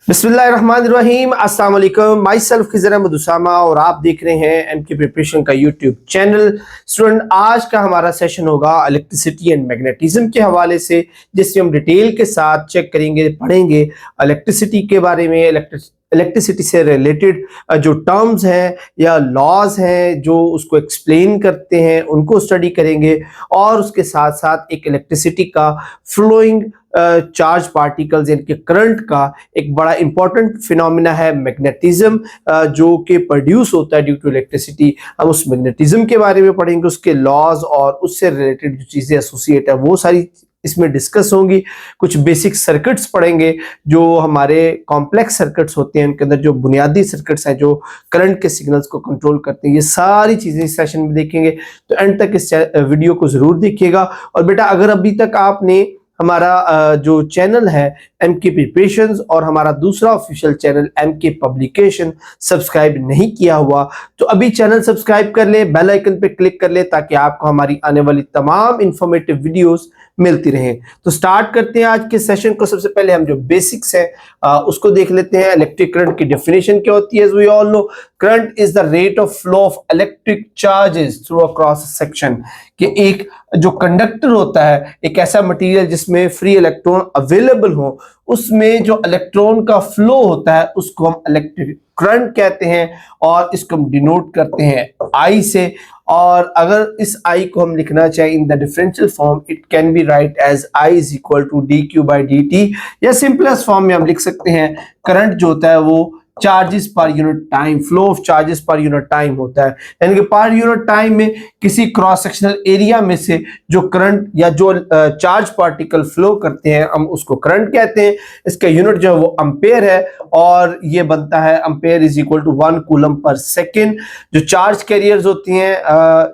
बिस्मिल्लाहिर्रहमानिर्रहीम, अस्सलाम वालेकुम। माई सेल्फ खिज़र अहमद उसामा और आप देख रहे हैं एमके प्रिपरेशन का यूट्यूब चैनल। स्टूडेंट, आज का हमारा सेशन होगा इलेक्ट्रिसिटी एंड मैग्नेटिज्म के हवाले से, जिसमें हम डिटेल के साथ चेक करेंगे, पढ़ेंगे इलेक्ट्रिसिटी के बारे में, इलेक्ट्रिसिटी से रिलेटेड जो टर्म्स हैं या लॉज हैं जो उसको एक्सप्लेन करते हैं उनको स्टडी करेंगे, और उसके साथ साथ एक इलेक्ट्रिसिटी का फ्लोइंग चार्ज पार्टिकल्स यानी कि करंट का एक बड़ा इंपॉर्टेंट फिनोमिना है मैग्नेटिज्म, जो कि प्रोड्यूस होता है ड्यू टू इलेक्ट्रिसिटी। हम उस मैग्नेटिज्म के बारे में पढ़ेंगे, उसके लॉज और उससे रिलेटेड जो चीज़ें एसोसिएट है वो सारी इसमें डिस्कस होंगी। कुछ बेसिक सर्किट्स पढ़ेंगे, जो हमारे कॉम्प्लेक्स सर्किट्स होते हैं उनके अंदर जो बुनियादी सर्किट्स हैं जो करंट के सिग्नल्स को कंट्रोल करते हैं, ये सारी चीज़ें इस सेशन में देखेंगे। तो एंड तक इस वीडियो को ज़रूर देखिएगा। और बेटा, अगर अभी तक आपने हमारा जो चैनल है एमके प्रिपरेशंस और हमारा दूसरा official channel MK publication subscribe नहीं किया हुआ तो अभी चैनल सब्सक्राइब कर ले, बेल आइकन पे क्लिक कर ले, ताकि आपको हमारी आने वाली तमाम इंफॉर्मेटिव वीडियोस मिलती रहें। तो स्टार्ट करते हैं आज के सेशन को। सबसे पहले हम जो बेसिक्स है उसको देख लेते हैं। इलेक्ट्रिक करंट की डेफिनेशन क्या होती है? We all know current is the rate of flow of electric charges through a cross section. कि एक जो कंडक्टर होता है, एक ऐसा मटेरियल जिसमें फ्री इलेक्ट्रॉन अवेलेबल हो, उसमें जो इलेक्ट्रॉन का फ्लो होता है उसको हम इलेक्ट्रिक करंट कहते हैं, और इसको हम डिनोट करते हैं आई से। और अगर इस आई को हम लिखना चाहें in the differential form, it can be write as I is equal to D Q by D T, या सिंपलेस्ट फॉर्म में हम लिख सकते हैं करंट जो होता है वो charges per unit time, flow of charges per unit time होता है। यानी कि पर यूनिट टाइम में किसी क्रॉस सेक्शनल एरिया में से जो करंट या जो चार्ज पार्टिकल फ्लो करते हैं हम उसको करंट कहते हैं। इसका यूनिट जो है वो एम्पेयर है, और ये बनता है ampere is equal to 1 coulomb पर सेकेंड। जो चार्ज कैरियर्स होती हैं,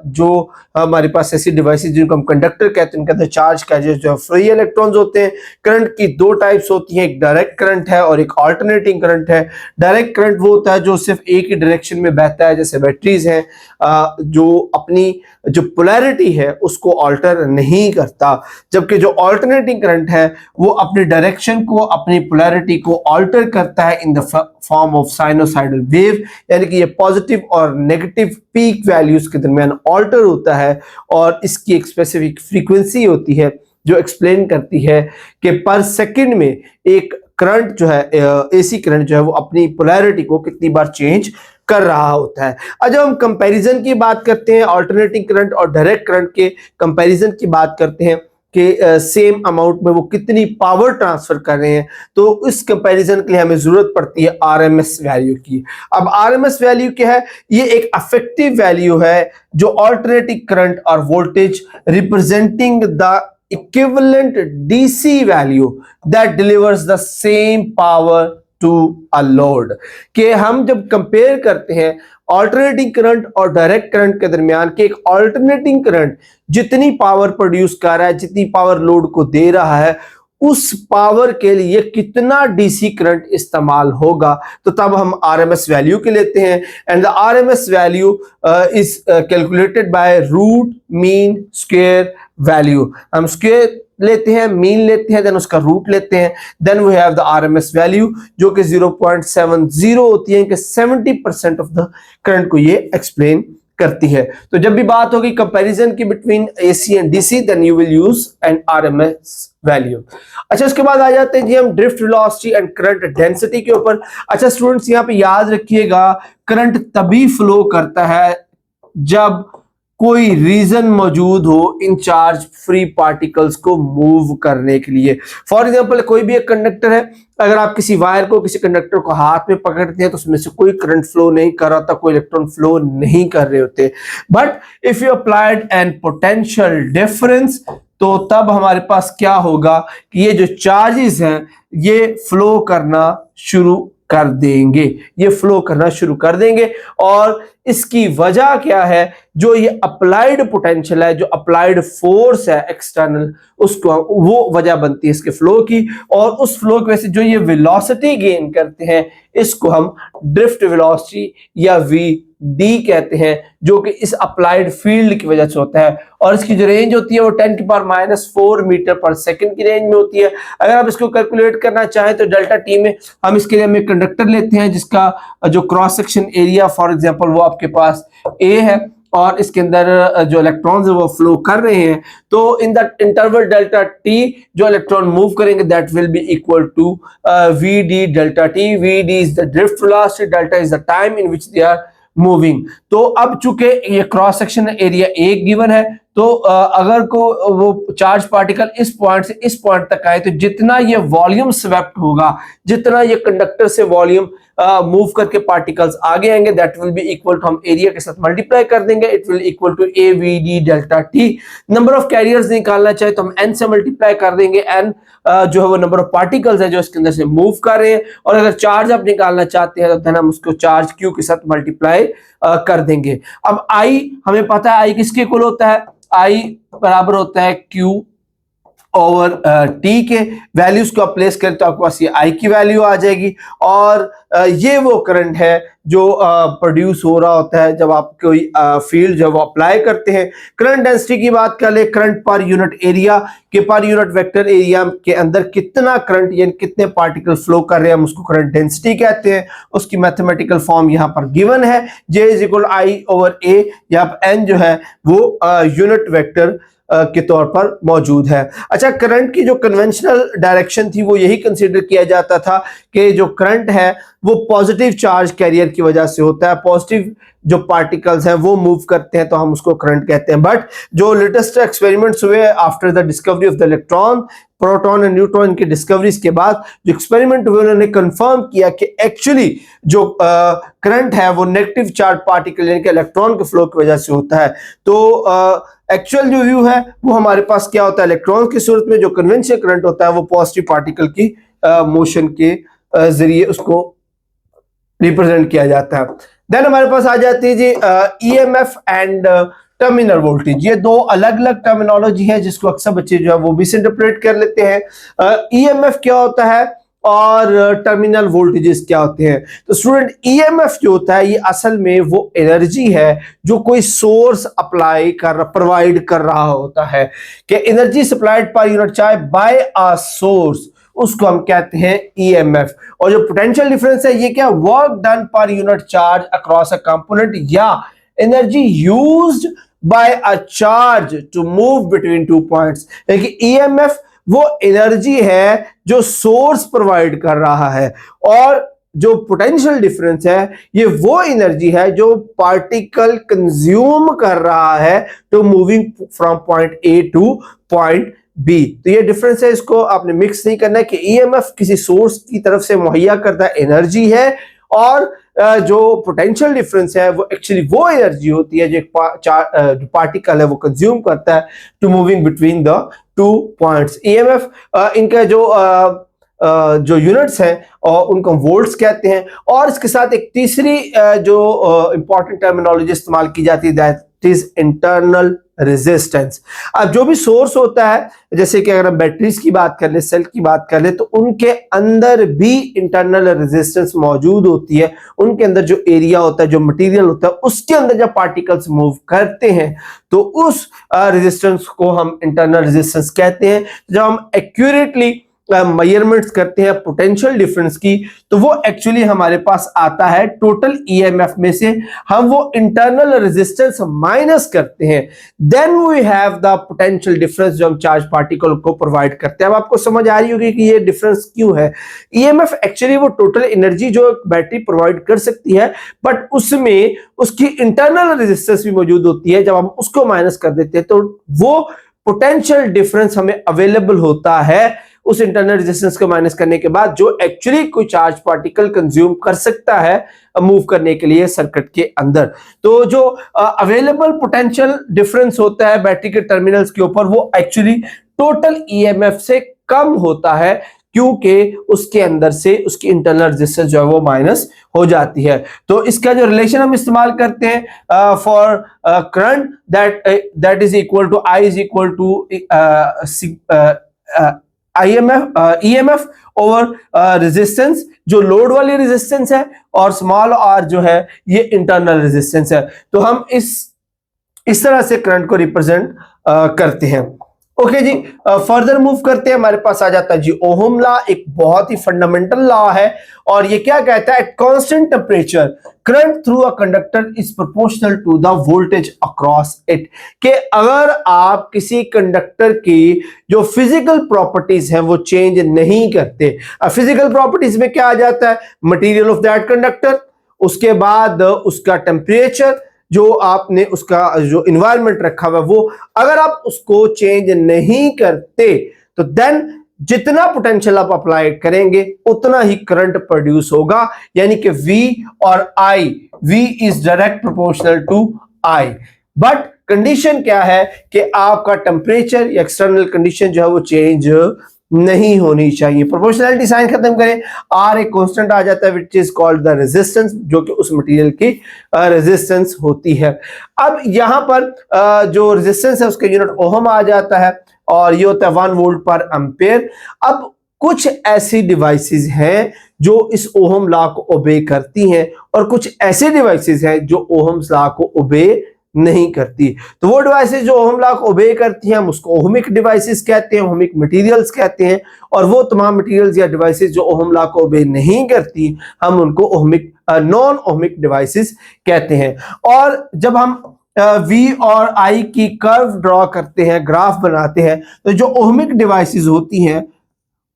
जो हमारे पास ऐसी डिवाइसेस जिनको हम कंडक्टर कहते हैं, उनके अंदर चार्ज कैरियर्स जो फ्री इलेक्ट्रॉन्स होते हैं। करंट की दो टाइप्स होती हैं, एक डायरेक्ट करंट है और एक ऑल्टरनेटिंग करंट है। डायरेक्ट करंट वो होता है जो सिर्फ एक ही डायरेक्शन में बहता है, जैसे बैटरीज हैं, जो अपनी जो पोलैरिटी है उसको ऑल्टर नहीं करता। जबकि जो ऑल्टरनेटिंग करंट है वो अपनी डायरेक्शन को, अपनी पोलैरिटी को ऑल्टर करता है in the form of sinusoidal wave. यानी कि ये पॉजिटिव और नेगेटिव पीक वैल्यूज के दरमियान ऑल्टर होता है, और इसकी एक स्पेसिफिक फ्रीक्वेंसी होती है जो एक्सप्लेन करती है कि पर सेकंड में एक करंट जो है, एसी करंट जो है वो अपनी पोलैरिटी को कितनी बार चेंज कर रहा होता है। अब जब हम कंपैरिजन की बात करते हैं, अल्टरनेटिंग करंट और डायरेक्ट करंट के कंपैरिजन की बात करते हैं कि सेम अमाउंट में वो कितनी पावर ट्रांसफर कर रहे हैं, तो इस कंपैरिजन के लिए हमें जरूरत पड़ती है आरएमएस वैल्यू की। अब आरएमएस वैल्यू क्या है? ये एक अफेक्टिव वैल्यू है जो अल्टरनेटिंग करंट और voltage representing the equivalent DC value that delivers the same power to a load। कि हम जब कंपेयर करते हैं ऑल्टरनेटिंग करंट और डायरेक्ट करंट के दरमियान, कि एक ऑल्टरनेटिंग करंट जितनी पावर प्रोड्यूस कर रहा है, जितनी पावर लोड को दे रहा है, उस पावर के लिए कितना डीसी करंट इस्तेमाल होगा, तो तब हम आरएमएस वैल्यू के लेते हैं। And the RMS value is calculated by root mean square value. हम स्क्वायर लेते हैं, मीन लेते हैं, देन उसका रूट लेते हैं, then we have the RMS value जो कि 0.70 होती है, कि 70% ऑफ द करंट को ये एक्सप्लेन करती है। तो जब भी बात होगी कंपैरिजन की between AC and DC, then you will use an RMS value. अच्छा, उसके बाद आ जाते हैं जी हम drift velocity and current density के ऊपर। अच्छा स्टूडेंट्स, यहाँ पे याद रखिएगा, करंट तभी फ्लो करता है जब कोई रीजन मौजूद हो इन चार्ज फ्री पार्टिकल्स को मूव करने के लिए। फॉर एग्जांपल, कोई भी एक कंडक्टर है, अगर आप किसी वायर को, किसी कंडक्टर को हाथ में पकड़ते हैं तो उसमें से कोई करंट फ्लो नहीं कर रहा था, कोई इलेक्ट्रॉन फ्लो नहीं कर रहे होते। But if you applied an potential difference, तो तब हमारे पास क्या होगा कि ये जो चार्जेस हैं ये फ्लो करना शुरू कर देंगे, ये फ्लो करना शुरू कर देंगे, और इसकी वजह क्या है? जो ये अप्लाइड पोटेंशियल है, जो अप्लाइड फोर्स है एक्सटर्नल, उसको वो वजह बनती है इसके फ्लो की, और उस फ्लो की वजह से जो ये वेलोसिटी गेन करते हैं इसको हम ड्रिफ्ट वेलोसिटी या वी डी कहते हैं, जो कि इस अप्लाइड फील्ड की वजह से होता है। और इसकी जो रेंज होती है वो 10⁻⁴ मीटर पर सेकंड की रेंज में होती है। अगर आप इसको कैलकुलेट करना चाहें तो डेल्टा टी में हम इसके लिए हम एक कंडक्टर लेते हैं जिसका जो cross section area for example वो आपके पास ए है, और इसके अंदर जो इलेक्ट्रॉन्स है वो फ्लो कर रहे हैं। तो in the interval delta T जो इलेक्ट्रॉन मूव करेंगे that will be equal to V D delta T. V D is the drift velocity, delta is the time in which they are moving. तो अब चूंकि ये cross section area एक given है, तो अगर को वो चार्ज पार्टिकल इस पॉइंट से इस पॉइंट तक आए तो जितना ये वॉल्यूम स्वेप्ट होगा, जितना ये कंडक्टर से वॉल्यूम मूव करके पार्टिकल्स आगे आएंगे that will be equal to, हम एरिया के साथ मल्टीप्लाई कर देंगे, it will equal to A V D delta T. Number of carriers निकालना चाहे तो हम एन से मल्टीप्लाई कर देंगे, एन जो है वो नंबर ऑफ पार्टिकल्स है जो इसके अंदर से मूव कर रहे हैं, और अगर चार्ज आप निकालना चाहते हैं तो हम उसको चार्ज क्यू के साथ मल्टीप्लाई कर देंगे। अब आई हमें पता है आई किसके इक्वल होता है, आई बराबर होता है क्यू ओवर टी के। वैल्यूज को आप प्लेस करें तो आपके पास ये आई की वैल्यू आ जाएगी, और ये वो करंट है जो प्रोड्यूस हो रहा होता है जब आप कोई फील्ड जब अप्लाई करते हैं। करंट डेंसिटी की बात कर ले, करंट पर यूनिट एरिया के पर यूनिट वेक्टर एरिया के अंदर कितना करंट यानी कितने पार्टिकल फ्लो कर रहे हैं हम उसको करंट डेंसिटी कहते हैं। उसकी मैथमेटिकल फॉर्म यहाँ पर गिवन है, J is equal I over A, यहाँ पर एन जो है वो यूनिट वेक्टर के तौर पर मौजूद है। अच्छा, करंट की जो कन्वेंशनल डायरेक्शन थी वो यही कंसीडर किया जाता था कि जो करंट है वो पॉजिटिव चार्ज कैरियर की वजह से होता है, पॉजिटिव जो पार्टिकल्स हैं वो मूव करते हैं तो हम उसको करंट कहते हैं। बट जो लेटेस्ट एक्सपेरिमेंट्स हुए after the discovery of the electron, proton and neutron की डिस्कवरीज के बाद जो एक्सपेरिमेंट हुए उन्होंने कंफर्म किया कि एक्चुअली जो करंट है वो नेगेटिव चार्ज पार्टिकल यानी कि इलेक्ट्रॉन के फ्लो की वजह से होता है। तो एक्चुअल जो व्यू है वो हमारे पास क्या होता है, इलेक्ट्रॉन की सूरत में जो कन्वेंशनल करंट होता है वो पॉजिटिव पार्टिकल की मोशन के जरिए उसको रिप्रेजेंट किया जाता है। देन हमारे पास आ जाती है जी ईएमएफ एंड टर्मिनल वोल्टेज। ये दो अलग अलग टर्मिनोलॉजी है जिसको अक्सर बच्चे जो है वो मिसइंटरप्रेट कर लेते हैं। ईएमएफ क्या होता है और टर्मिनल वोल्टेजेस क्या होते हैं। तो स्टूडेंट ईएमएफ जो होता है ये असल में वो एनर्जी है जो कोई सोर्स प्रोवाइड कर रहा होता है, कि एनर्जी सप्लाइड पर unit charge by a source, उसको हम कहते हैं ईएमएफ। और जो पोटेंशियल डिफरेंस है ये क्या, वर्क डन पर unit charge across a component या energy used by a charge to move between two points. यानी ईएमएफ वो एनर्जी है जो सोर्स प्रोवाइड कर रहा है, और जो पोटेंशियल डिफरेंस है ये वो एनर्जी है जो पार्टिकल कंज्यूम कर रहा है to moving from point A to point B. तो ये डिफरेंस है, इसको आपने मिक्स नहीं करना है कि ईएमएफ किसी सोर्स की तरफ से मुहैया करता एनर्जी है, और जो पोटेंशियल डिफरेंस है वो एक्चुअली वो एनर्जी होती है जो जो पार्टिकल है वो कंज्यूम करता है to moving between the two points. EMF इनका जो यूनिट्स हैं और उनको वोल्ट्स कहते हैं। और इसके साथ एक तीसरी जो इंपॉर्टेंट टर्मिनोलॉजी इस्तेमाल की जाती है दैट इज इंटरनल रेजिस्टेंस। अब जो भी सोर्स होता है, जैसे कि अगर हम बैटरीज की बात कर ले, सेल की बात कर ले, तो उनके अंदर भी इंटरनल रेजिस्टेंस मौजूद होती है। उनके अंदर जो एरिया होता है, जो मटेरियल होता है, उसके अंदर जब पार्टिकल्स मूव करते हैं तो उस रेजिस्टेंस को हम इंटरनल रेजिस्टेंस कहते हैं। जब हम एक्यूरेटली मेजरमेंट्स करते हैं पोटेंशियल डिफरेंस की तो वो एक्चुअली हमारे पास आता है टोटल ईएमएफ में से हम वो इंटरनल रेजिस्टेंस माइनस करते हैं, then we have the potential difference जो हम चार्ज पार्टिकल को प्रोवाइड करते हैं। अब आपको समझ आ रही होगी कि ये डिफरेंस क्यों है। ईएमएफ एक्चुअली वो टोटल एनर्जी जो बैटरी प्रोवाइड कर सकती है, बट उसमें उसकी इंटरनल रेजिस्टेंस भी मौजूद होती है। जब हम उसको माइनस कर देते हैं तो वो पोटेंशियल डिफरेंस हमें अवेलेबल होता है उस इंटरनल रेजिस्टेंस को माइनस करने के बाद, जो एक्चुअली कोई चार्ज पार्टिकल कंज्यूम कर सकता है मूव करने के लिए सर्किट के अंदर। तो जो अवेलेबल पोटेंशियल डिफरेंस होता है बैटरी के टर्मिनल्स के ऊपर वो एक्चुअली टोटल ईएमएफ से कम होता है, क्योंकि उसके अंदर से उसकी इंटरनल रेजिस्टेंस जो है वो माइनस हो जाती है। तो इसका जो रिलेशन हम इस्तेमाल करते हैं for current that is equal to I is equal to EMF over resistance, जो लोड वाली रेजिस्टेंस है, और स्मॉल आर जो है ये इंटरनल रेजिस्टेंस है। तो हम इस तरह से करंट को रिप्रेजेंट करते हैं। ओके जी, फर्दर मूव करते हैं। हमारे पास आ जाता है जी ओहम लॉ, एक बहुत ही फंडामेंटल लॉ है, और ये क्या कहता है, at constant temperature current through a conductor is proportional to the voltage across it. कि अगर आप किसी कंडक्टर की जो फिजिकल प्रॉपर्टीज हैं वो चेंज नहीं करते, फिजिकल प्रॉपर्टीज में क्या आ जाता है, मटेरियल ऑफ दैट कंडक्टर, उसके बाद उसका टेम्परेचर, जो आपने उसका जो इन्वायरमेंट रखा हुआ, वो अगर आप उसको चेंज नहीं करते तो देन जितना पोटेंशियल आप अप्लाई करेंगे उतना ही करंट प्रोड्यूस होगा, यानी कि V और I, V is direct proportional to I। But condition क्या है कि आपका टेम्परेचर या एक्सटर्नल कंडीशन जो है वो चेंज नहीं होनी चाहिए। प्रोपोर्शनैलिटी साइन खत्म करें, आर एक कांस्टेंट आ जाता है which is called the resistance, जो कि उस मटेरियल की रेजिस्टेंस होती है। अब यहां पर जो रेजिस्टेंस है उसका यूनिट ओहम आ जाता है, और ये होता है 1 वोल्ट पर एम्पेयर। अब कुछ ऐसी डिवाइसेस हैं जो इस ओहम लॉ को ओबे करती हैं, और कुछ ऐसे डिवाइसेस हैं जो ओहम्स लॉ को ओबे नहीं करती। तो वो डिवाइसेस जो ओहम लॉ को ओबे करती हैं हम उसको ओहमिक डिवाइसेस कहते हैं, ओहमिक मटेरियल्स कहते हैं, और वो तमाम मटेरियल्स या डिवाइसेस जो ओहम लॉ को ओबे नहीं करती हम उनको ओहमिक नॉन ओहमिक डिवाइसेस कहते हैं। और जब हम V और I की कर्व ड्रॉ करते हैं, ग्राफ बनाते हैं, तो जो ओहमिक डिवाइसेस होती हैं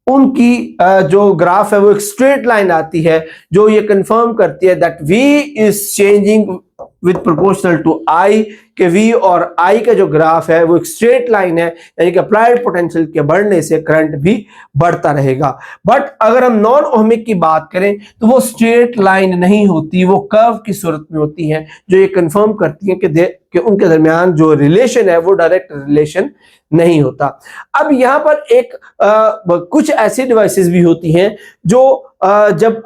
उनकी जो ग्राफ है वो एक स्ट्रेट लाइन आती है, जो ये कंफर्म करती है that V is changing with proportional to I, कि V और I का जो ग्राफ है वो एक स्ट्रेट लाइन है, यानी कि अप्लाइड पोटेंशियल के बढ़ने से करंट भी बढ़ता रहेगा। बट अगर हम नॉन ओहमिक की बात करें तो वो स्ट्रेट लाइन नहीं होती, वो कर्व की सूरत में होती है, जो ये कंफर्म करती है कि उनके दरमियान जो रिलेशन है वो डायरेक्ट रिलेशन नहीं होता। अब यहां पर एक कुछ ऐसी डिवाइसेस भी होती हैं जो जब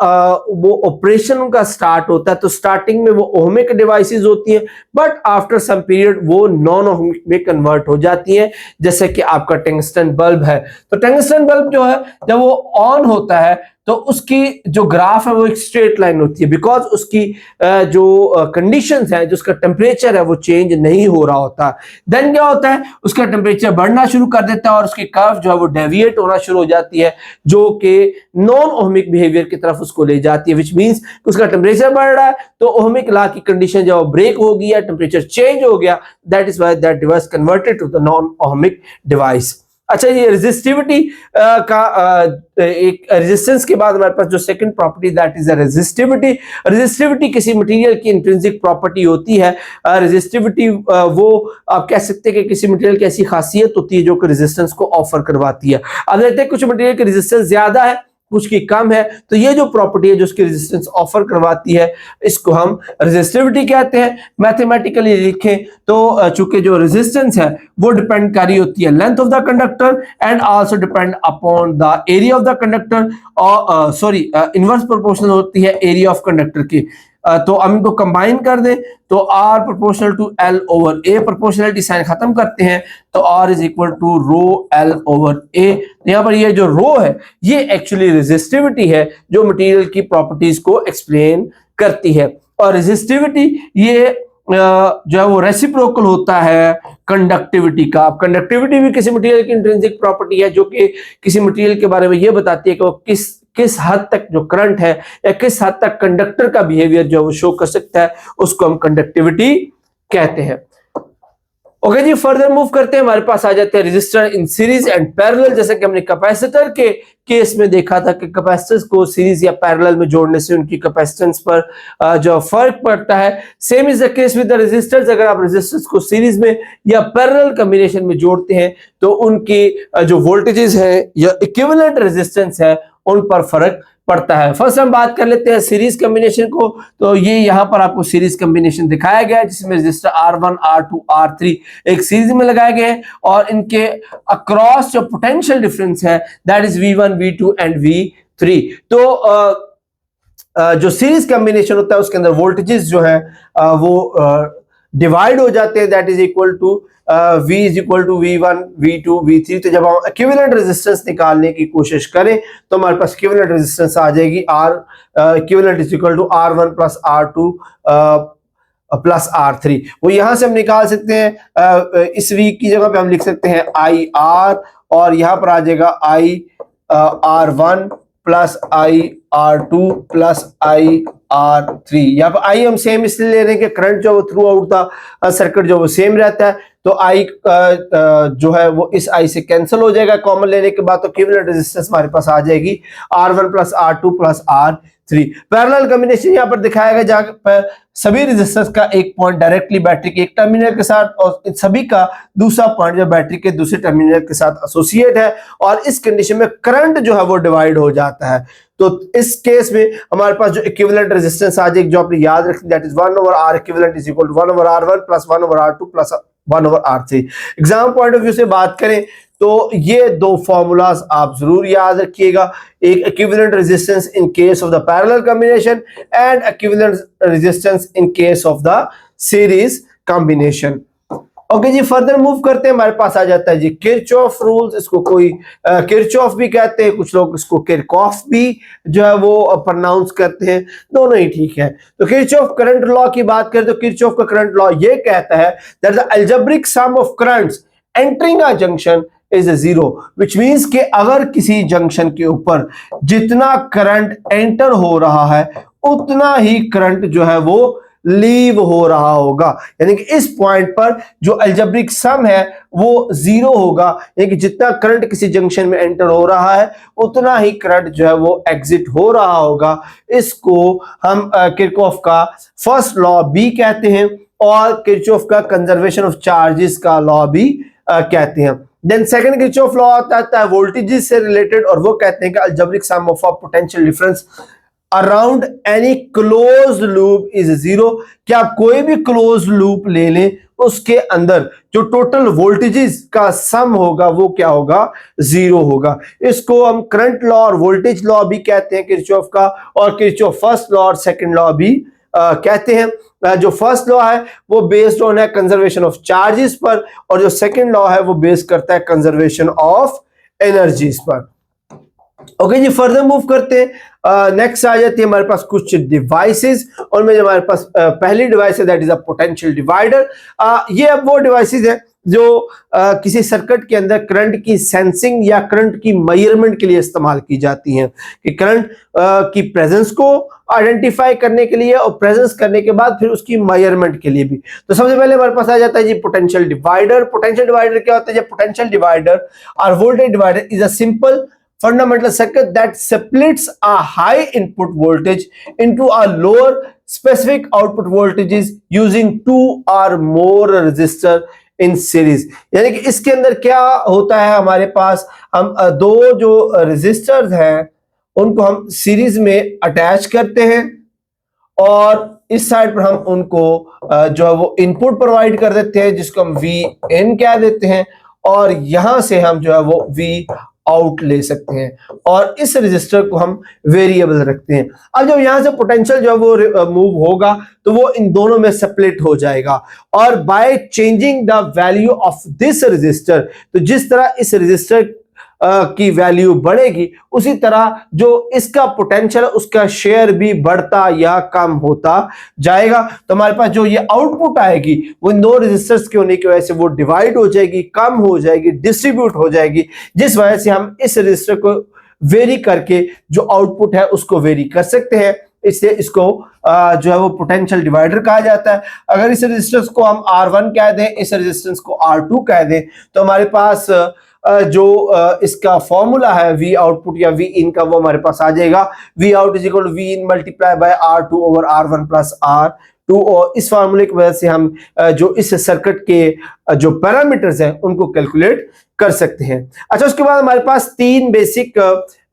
वो ऑपरेशन उनका स्टार्ट होता है तो स्टार्टिंग में वो ओहमिक डिवाइसेस होती हैं, बट आफ्टर सम पीरियड वो नॉन ओहमिक में कन्वर्ट हो जाती हैं। जैसे कि आपका टंगस्टन बल्ब है, तो टंगस्टन बल्ब जो है जब वो ऑन होता है तो उसकी जो ग्राफ है वो एक स्ट्रेट लाइन होती है, बिकॉज उसकी जो कंडीशंस है, जो उसका टेम्परेचर है वो चेंज नहीं हो रहा होता। देन क्या होता है, उसका टेम्परेचर बढ़ना शुरू कर देता है और उसकी कर्व जो है वो डेविएट होना शुरू हो जाती है, जो कि नॉन ओहमिक बिहेवियर की तरफ उसको ले जाती है, विच मींस उसका टेम्परेचर बढ़ रहा है तो ओहमिक लॉ की कंडीशन जब ब्रेक हो गई या टेम्परेचर चेंज हो गया, that is why that device converted to the non ohmic device. अच्छा, ये रेजिस्टिविटी का एक रेजिस्टेंस के बाद हमारे पास जो second property that is the resistivity. Resistivity किसी मटेरियल की इंट्रिंसिक प्रॉपर्टी होती है। रेजिस्टिविटी वो आप कह सकते हैं कि किसी मटेरियल की ऐसी खासियत होती है जो कि रेजिस्टेंस को ऑफर करवाती है। अब देखते हैं कुछ मटेरियल की रेजिस्टेंस ज्यादा है, कुछ की कम है, तो ये जो प्रॉपर्टी है जो उसकी रेजिस्टेंस ऑफर करवाती है इसको हम रेजिस्टिविटी कहते हैं। मैथमेटिकली लिखें तो चूंकि जो रेजिस्टेंस है वो डिपेंड कर रही होती है length of the conductor and also depend upon the area of the conductor, और इनवर्स प्रोपोर्शनल होती है एरिया ऑफ कंडक्टर की। तो हम इनको कंबाइन कर दें तो R proportional to L over A, proportionality sign खत्म करते हैं तो R is equal to rho L over A। यहाँ पर ये जो रो है ये एक्चुअली रेजिस्टिविटी है जो मटेरियल की प्रॉपर्टीज को एक्सप्लेन करती है, और रेजिस्टिविटी ये जो है वो रेसिप्रोकल होता है कंडक्टिविटी का। अब कंडक्टिविटी भी किसी मटेरियल की इंट्रिंसिक प्रॉपर्टी है जो कि किसी मटेरियल के बारे में ये बताती है कि वो किस हद तक जो करंट है या किस हद तक कंडक्टर का बिहेवियर जो है वो शो कर सकता है, उसको हम कंडक्टिविटी कहते हैं। ओके जी, फर्दर मूव करते हैं। हमारे पास आ जाते हैं resistor in series and parallel. जैसे कि हमने कैपेसिटर के केस में देखा था कि कैपेसिटर्स को सीरीज या पैरेलल में जोड़ने से उनकी कैपेसिटेंस पर जो फर्क पड़ता है, same is the case with the resistors. अगर आप रेजिस्टर्स को सीरीज में या पैरेलल कॉम्बिनेशन में जोड़ते हैं तो उनकी जो वोल्टेजेस है या इक्विवेलेंट रेजिस्टेंस है उन पर फर्क पड़ता है। फर्स्ट हम बात कर लेते हैं सीरीज कॉम्बिनेशन को। तो ये यहाँ पर आपको सीरीज कॉम्बिनेशन दिखाया गया है जिसमें रजिस्टर R1, R2, R3 एक सीरीज में लगाए गए हैं और इनके अक्रॉस जो पोटेंशियल डिफरेंस है that is V1, V2 and V3। तो जो सीरीज कॉम्बिनेशन होता है उसके अंदर वोल्टेजेस जो है वो डिवाइड हो जाते हैं, that is equal to V is equal to V1, V2, V3। तो जब हम इक्विवेलेंट रेजिस्टेंस निकालने की कोशिश करें तो हमारे पास इक्विवेलेंट रेजिस्टेंस आ जाएगी R equivalent is equal to R1 plus R2 plus R3। वो यहां से हम निकाल सकते हैं, इस V की जगह पे हम लिख सकते हैं IR और यहां पर आ जाएगा IR1 plus IR2 plus IR3। यहाँ पर I हम सेम इसलिए ले रहे हैं कि करंट जो थ्रू आउट द सर्किट जो वो सेम रहता है, तो I जो है वो इस I से कैंसिल हो जाएगा कॉमन लेने के बाद, तो इक्विवेलेंट रेजिस्टेंस हमारे पास आ जाएगी R1 plus R2 plus R3। Parallel combination यहाँ पर दिखाया गया जहां पर सभी रेजिस्टेंस का एक पॉइंट डायरेक्टली बैटरी के एक टर्मिनल के साथ और इन सभी का दूसरा पॉइंट जो बैटरी के दूसरे टर्मिनल के साथ एसोसिएट है, और इस कंडीशन में करंट जो है वो डिवाइड हो जाता है। तो इस केस में हमारे पास जो इक्विवेलेंट रेजिस्टेंस आ जाएगी जो आपने याद रखनी, that is 1 over R equivalent is equal to 1 over R1 plus 1 over R2 plus 1 over R3। Exam point of view से बात करें तो ये दो फॉर्मूलाज आप जरूर याद रखिएगा, एक equivalent resistance in case of the parallel combination and equivalent resistance in case of the series combination. Okay जी, फर्दर मूव करते हैं। हमारे पास आ जाता है जी किरचॉफ रूल्स, इसको कोई किरचॉफ भी कहते हैं, कुछ लोग इसको किरकॉफ भी जो है वो प्रोनाउंस करते हैं, दोनों ही ठीक है। तो किरचॉफ करंट लॉ की बात करें तो किरचॉफ का करंट लॉ ये कहता है that the algebraic sum of currents entering a junction is zero, which means कि अगर किसी जंक्शन के ऊपर जितना करंट एंटर हो रहा है उतना ही करंट जो है वो लीव हो रहा होगा, यानी कि इस पॉइंट पर जो अलजेब्रिक सम है वो जीरो होगा, यानी कि जितना करंट किसी जंक्शन में एंटर हो रहा है उतना ही करंट जो है वो एग्जिट हो रहा होगा। इसको हम किरचॉफ का फर्स्ट लॉ भी कहते हैं और किरचॉफ का कंजर्वेशन ऑफ चार्जेस का लॉ भी कहते हैं। देन सेकंड किरचॉफ लॉ आता है वोल्टेजेस से रिलेटेड, और वो कहते हैं कि algebraic sum of a potential difference around any close loop is zero. क्या आप कोई भी क्लोज लूप ले लें उसके अंदर जो टोटल वोल्टेजेस का सम होगा वो क्या होगा, जीरो होगा। इसको हम करंट लॉ और वोल्टेज लॉ भी कहते हैं किरचॉफ का, और किरचॉफ फर्स्ट लॉ और सेकंड लॉ भी कहते हैं। जो फर्स्ट लॉ है वो बेस्ड ऑन है कंजर्वेशन ऑफ चार्जेस पर, और जो सेकंड लॉ है वो बेस करता है कंजर्वेशन ऑफ एनर्जीज पर। ओके जी, फर्दर मूव करते हैं। नेक्स्ट आ जाती है हमारे पास कुछ डिवाइसेस, और में हमारे पास पहली डिवाइस है that is a potential divider. ये अब वो डिवाइसेस है जो किसी सर्किट के अंदर करंट की सेंसिंग या करंट की मेजरमेंट के लिए इस्तेमाल की जाती हैं, कि करंट की प्रेजेंस को आइडेंटिफाई करने के लिए और प्रेजेंस करने के बाद फिर उसकी मेजरमेंट के लिए भी। तो सबसे पहले हमारे पास आ जाता है जी पोटेंशियल डिवाइडर। पोटेंशियल डिवाइडर क्या होता है? जब पोटेंशियल डिवाइडर और voltage divider is a simple fundamental circuit that splits a high input voltage into a lower specific output voltages using two or more resistor in series। यानी कि इसके अंदर क्या होता है, हमारे पास हम दो जो रेजिस्टर्स हैं उनको हम सीरीज में अटैच करते हैं और इस साइड पर हम उनको जो है वो इनपुट प्रोवाइड कर देते हैं जिसको हम Vin कह देते हैं, और यहां से हम जो है वो V आउट ले सकते हैं और इस रजिस्टर को हम वेरिएबल रखते हैं। अब जब यहां से पोटेंशियल जो है वो मूव होगा तो वो इन दोनों में सेपरेट हो जाएगा, और by changing the value of this register, तो जिस तरह इस रजिस्टर की वैल्यू बढ़ेगी उसी तरह जो इसका पोटेंशियल उसका शेयर भी बढ़ता या कम होता जाएगा। तो हमारे पास जो ये आउटपुट आएगी वो इन दो रेजिस्टर्स के होने की वजह से वो डिवाइड हो जाएगी, कम हो जाएगी, डिस्ट्रीब्यूट हो जाएगी, जिस वजह से हम इस रजिस्टर को वेरी करके जो आउटपुट है उसको वेरी कर सकते हैं। इसलिए इसको जो है वो पोटेंशियल डिवाइडर कहा जाता है। अगर इस रेजिस्टेंस को हम R1 कह दें, इस रेजिस्टेंस को R2 कह दें, तो हमारे पास जो इसका फॉर्मूला है वी आउटपुट या वी इन का वो हमारे पास आ जाएगा, V out is equal to V in multiply by R2 over R1 plus R2। और इस फार्मूले की वजह से हम जो इस सर्किट के जो पैरामीटर्स हैं उनको कैलकुलेट कर सकते हैं। अच्छा, उसके बाद हमारे पास तीन बेसिक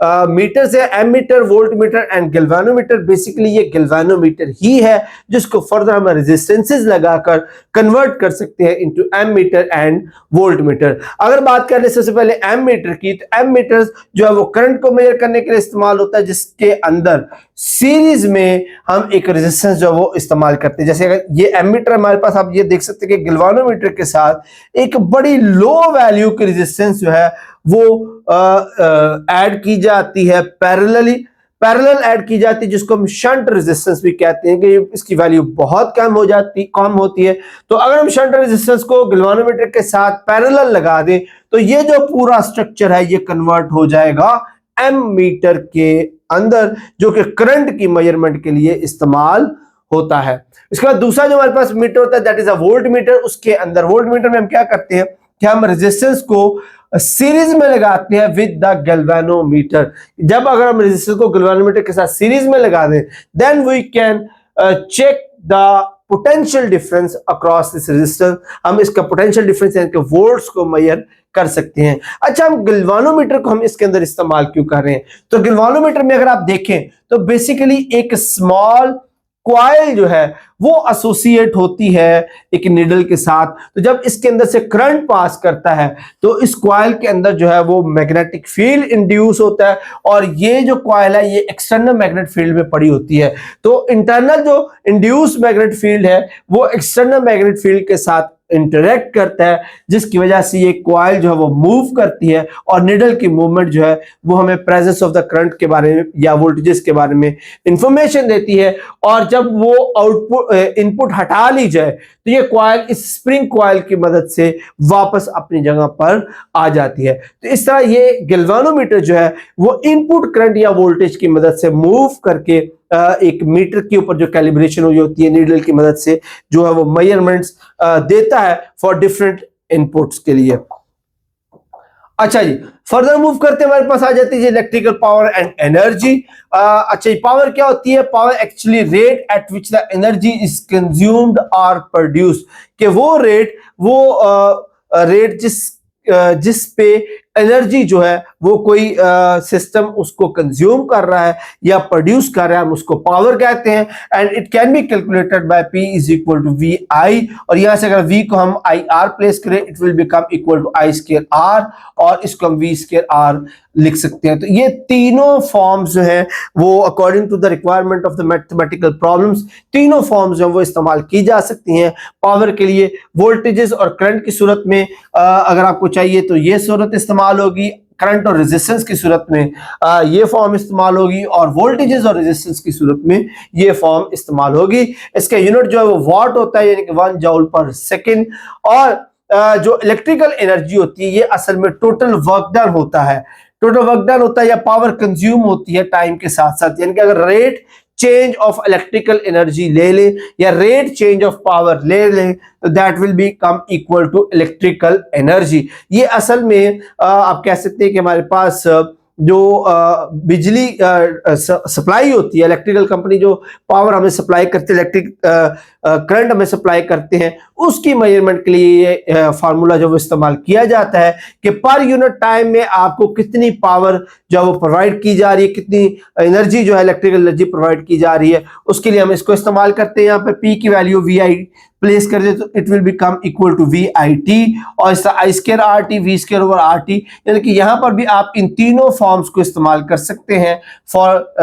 मीटर्स है, ammeter, volt meter and galvanometer. Basically ये गैल्वेनोमीटर ही है जिसको फर्दर हम रेजिस्टेंसेस लगाकर कन्वर्ट कर सकते हैं into ammeter and volt meter. अगर बात करें सबसे पहले एमीटर की, तो एमीटर जो है वो करंट को मेजर करने के लिए इस्तेमाल होता है, जिसके अंदर सीरीज में हम एक रेजिस्टेंस जो है वो इस्तेमाल करते हैं। जैसे अगर ये एमीटर हमारे पास, आप ये देख सकते हैं कि गैल्वेनोमीटर के साथ एक बड़ी लो वैल्यू की रेजिस्टेंस जो है वो ऐड की जाती है, पैरेलल ऐड की जाती है, जिसको हम शंट रेजिस्टेंस भी कहते हैं कि इसकी वैल्यू बहुत कम होती है। तो अगर हम शंट रेजिस्टेंस को गैल्वेनोमीटर के साथ पैरेलल लगा दें तो ये जो पूरा स्ट्रक्चर है ये कन्वर्ट हो जाएगा एमीटर के अंदर, जो कि करंट की मेजरमेंट के लिए इस्तेमाल होता है। इसके बाद दूसरा जो हमारे पास मीटर होता है that is a volt meter. उसके अंदर वोल्ट मीटर में हम क्या करते हैं कि हम रेजिस्टेंस को सीरीज में लगाते हैं विद द गैल्वेनोमीटर। जब अगर हम रेजिस्टेंस को गैल्वेनोमीटर के साथ सीरीज में लगा दें then we can check the potential difference across this resistance. हम इसका पोटेंशियल डिफरेंस यानी कि वोल्ट्स को मेजर कर सकते हैं। अच्छा, हम गैल्वेनोमीटर को हम इसके अंदर इस्तेमाल क्यों कर रहे हैं? तो गैल्वेनोमीटर में अगर आप देखें तो बेसिकली एक स्मॉल कॉइल जो है वो एसोसिएट होती है एक निडल के साथ। तो जब इसके अंदर से करंट पास करता है तो इस कॉइल के अंदर जो है वो मैग्नेटिक फील्ड इंड्यूस होता है, और ये जो कॉइल है ये एक्सटर्नल मैग्नेट फील्ड में पड़ी होती है। तो इंटरनल जो इंड्यूस मैग्नेट फील्ड है वो एक्सटर्नल मैग्नेट फील्ड के साथ इंटरेक्ट करता है, जिसकी वजह से ये कॉइल जो है वो मूव करती है, और निडल की मूवमेंट जो है वो हमें प्रेजेंस ऑफ द करंट के बारे में या वोल्टेजेस के बारे में इंफॉर्मेशन देती है। और जब वो आउटपुट इनपुट हटा ली जाए तो ये कॉइल इस स्प्रिंग कॉइल की मदद से वापस अपनी जगह पर आ जाती है। तो इस तरह ये गैल्वेनोमीटर जो है वो इनपुट करंट या वोल्टेज की मदद से मूव करके एक मीटर के ऊपर जो कैलिब्रेशन हुई होती है नीडल की मदद से जो है वो मेजरमेंट्स देता है फॉर डिफरेंट इनपुट्स के लिए। अच्छा जी, फर्दर मूव करते हमारे पास आ जाती है इलेक्ट्रिकल पावर एंड एनर्जी। अच्छा, पावर क्या होती है? Power actually rate at which the energy is consumed और प्रोड्यूस, कि वो रेट जिस पे एनर्जी जो है वो कोई सिस्टम उसको कंज्यूम कर रहा है या प्रोड्यूस कर रहा है, हम उसको पावर कहते हैं। And it can be calculated by P is equal to V I, और यहां से अगर V को हम आई आर प्लेस करें it will become equal to I square R, और इसको हम V स्क्वायर आर लिख सकते हैं। तो ये तीनों फॉर्म्स जो है वो according to the requirement of the mathematical problems, तीनों फॉर्म्स जो है वो इस्तेमाल की जा सकती हैं पावर के लिए। वोल्टेजेस और करंट की सूरत में अगर आपको चाहिए तो ये सूरत इस्तेमाल होगी, करंट और रेजिस्टेंस की सूरत में ये फॉर्म इस्तेमाल होगी, और वोल्टेजेस और रेजिस्टेंस की सूरत में ये फॉर्म इस्तेमाल होगी। इसका यूनिट जो है वो वाट होता है, यानी कि 1 जूल पर सेकंड। और जो इलेक्ट्रिकल एनर्जी होती है ये असल में टोटल वर्क डन होता है, या पावर कंज्यूम होती है टाइम के साथ साथ। यानी कि अगर rate change of electrical energy ले ले या रेट चेंज ऑफ पावर ले ले तो that will become equal to electrical energy. ये असल में आप कह सकते हैं कि हमारे पास जो बिजली सप्लाई होती है, इलेक्ट्रिकल कंपनी जो पावर हमें सप्लाई करते हैं, इलेक्ट्रिक करंट हमें सप्लाई करते हैं, उसकी मेजरमेंट के लिए ये फार्मूला जो वो इस्तेमाल किया जाता है कि पर यूनिट टाइम में आपको कितनी पावर जो वो प्रोवाइड की जा रही है, कितनी एनर्जी जो है इलेक्ट्रिकल एनर्जी प्रोवाइड की जा रही है, उसके लिए हम इसको इस्तेमाल करते हैं। यहाँ पे P की वैल्यू VI प्लेस कर दे तो it will become equal to VIT, और इसका I square RT V square over RT, यानी कि यहाँ पर भी आप इन तीनों फॉर्म्स को इस्तेमाल कर सकते हैं फॉर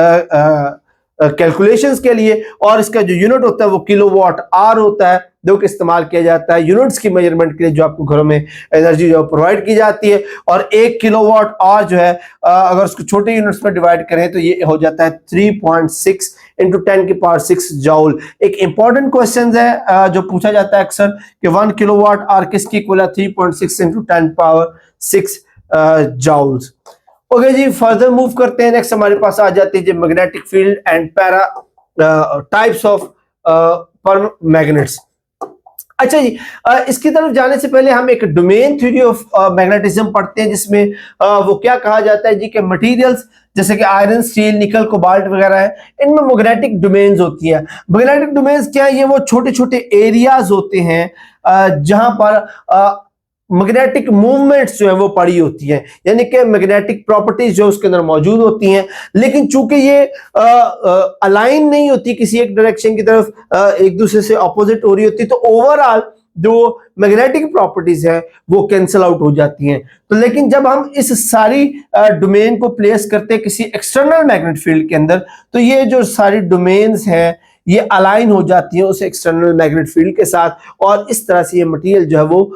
कैलकुलेशंस के लिए। और इसका जो यूनिट होता है वो किलोवाट आवर होता है, जो कि इस्तेमाल किया जाता है यूनिट्स की मेजरमेंट के लिए जो आपको घरों में एनर्जी जो प्रोवाइड की जाती है। और 1 किलोवाट आवर जो है अगर उसको छोटे यूनिट्स में डिवाइड करें तो ये हो जाता है 3.6 इंटू 10 की पावर 6 जूल। एक इंपॉर्टेंट क्वेश्चन है जो पूछा जाता है अक्सर कि 1 किलोवाट आवर किसकी इक्वल है? 3.6 इंटू 10 पावर 6 जूल्स। ओके जी, फर्दर मूव करते हैं। नेक्स्ट हमारे पास आ जाती है magnetic field and para types of paramagnets. अच्छा जी, इसकी तरफ जाने से पहले हम एक डोमेन थ्योरी ऑफ मैग्नेटिज्म पढ़ते हैं, जिसमें वो क्या कहा जाता है जी कि मटेरियल्स जैसे कि आयरन, स्टील, निकल, कोबाल्ट वगैरह है, इनमें मैग्नेटिक डोमेन्स होती है। मैग्नेटिक डोमेन्स क्या है? ये वो छोटे छोटे एरियाज होते हैं जहां पर मैग्नेटिक मूवमेंट्स जो है वो पड़ी होती हैं, यानी कि मैग्नेटिक प्रॉपर्टीज जो उसके अंदर मौजूद होती हैं, लेकिन चूंकि ये अलाइन नहीं होती किसी एक डायरेक्शन की तरफ, एक दूसरे से ऑपोजिट हो रही होती, तो ओवरऑल जो मैग्नेटिक प्रॉपर्टीज है वो कैंसिल आउट हो जाती हैं। तो लेकिन जब हम इस सारी डोमेन को प्लेस करते हैं किसी एक्सटर्नल मैग्नेट फील्ड के अंदर, तो ये जो सारी डोमेन्स हैं ये अलाइन हो जाती है उस एक्सटर्नल मैग्नेट फील्ड के साथ, और इस तरह से ये मटेरियल जो है वो